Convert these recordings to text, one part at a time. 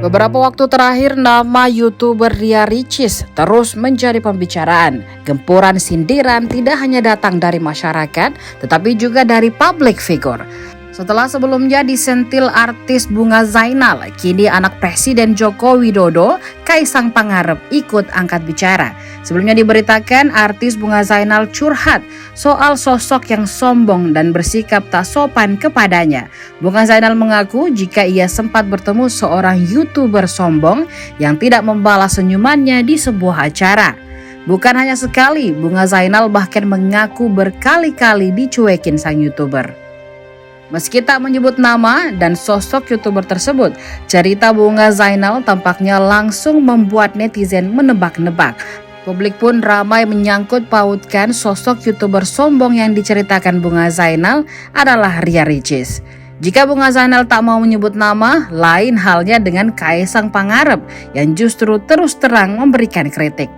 Beberapa waktu terakhir, nama YouTuber Ria Ricis terus menjadi pembicaraan. Gempuran sindiran tidak hanya datang dari masyarakat, tetapi juga dari public figure. Setelah sebelumnya disentil artis Bunga Zainal, kini anak Presiden Joko Widodo, Kaisang Pangarep ikut angkat bicara. Sebelumnya diberitakan artis Bunga Zainal curhat soal sosok yang sombong dan bersikap tak sopan kepadanya. Bunga Zainal mengaku jika ia sempat bertemu seorang YouTuber sombong yang tidak membalas senyumannya di sebuah acara. Bukan hanya sekali, Bunga Zainal bahkan mengaku berkali-kali dicuekin sang YouTuber. Meski tak menyebut nama dan sosok YouTuber tersebut, cerita Bunga Zainal tampaknya langsung membuat netizen menebak-nebak. Publik pun ramai menyangkut pautkan sosok YouTuber sombong yang diceritakan Bunga Zainal adalah Ria Ricis. Jika Bunga Zainal tak mau menyebut nama, lain halnya dengan Kaisang Pangarep yang justru terus terang memberikan kritik.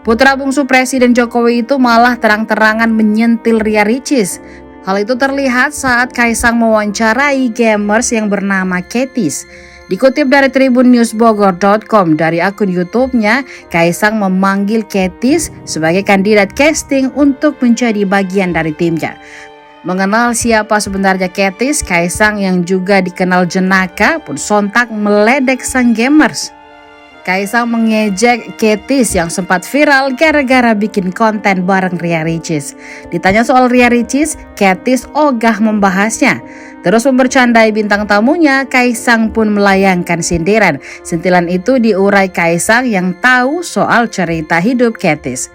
Putra bungsu Presiden Jokowi itu malah terang-terangan menyentil Ria Ricis. Hal itu terlihat saat Kaisang mewawancarai gamers yang bernama Ketis. Dikutip dari tribunnewsbogor.com dari akun YouTube-nya, Kaisang memanggil Ketis sebagai kandidat casting untuk menjadi bagian dari timnya. Mengenal siapa sebenarnya Ketis, Kaisang yang juga dikenal jenaka pun sontak meledek sang gamers. Kaisang mengejek Ketis yang sempat viral gara-gara bikin konten bareng Ria Ricis. Ditanya soal Ria Ricis, Ketis ogah membahasnya. Terus membercandai bintang tamunya, Kaisang pun melayangkan sindiran. Sentilan itu diurai Kaisang yang tahu soal cerita hidup Ketis.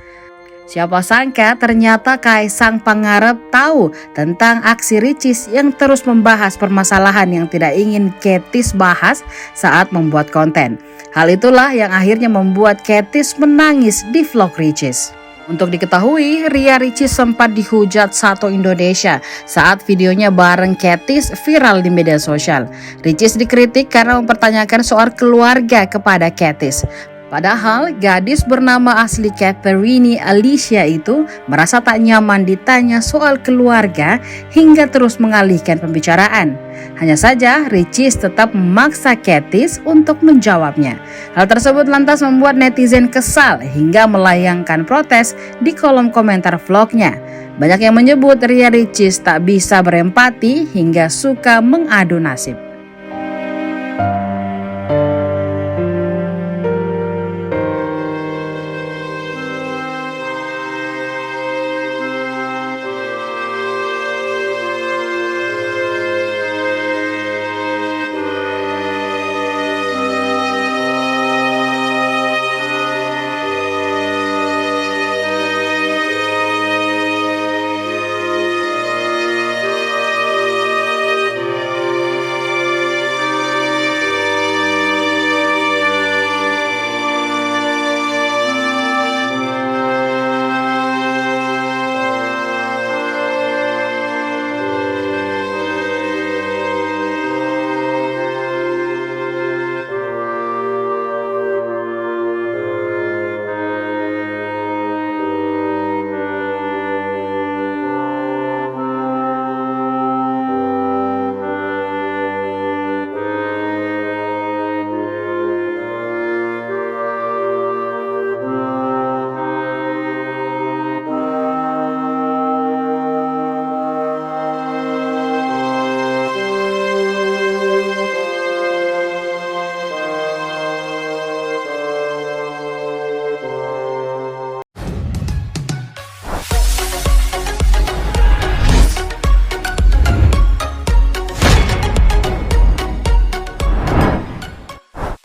Siapa sangka ternyata Kaisang Pangarep tahu tentang aksi Ricis yang terus membahas permasalahan yang tidak ingin Ketis bahas saat membuat konten. Hal itulah yang akhirnya membuat Ketis menangis di vlog Ricis. Untuk diketahui, Ria Ricis sempat dihujat Satu Indonesia saat videonya bareng Ketis viral di media sosial. Ricis dikritik karena mempertanyakan soal keluarga kepada Ketis. Padahal gadis bernama asli Catherine Alicia itu merasa tak nyaman ditanya soal keluarga hingga terus mengalihkan pembicaraan. Hanya saja Ricis tetap memaksa Ketis untuk menjawabnya. Hal tersebut lantas membuat netizen kesal hingga melayangkan protes di kolom komentar vlognya. Banyak yang menyebut Ria Ricis tak bisa berempati hingga suka mengadu nasib.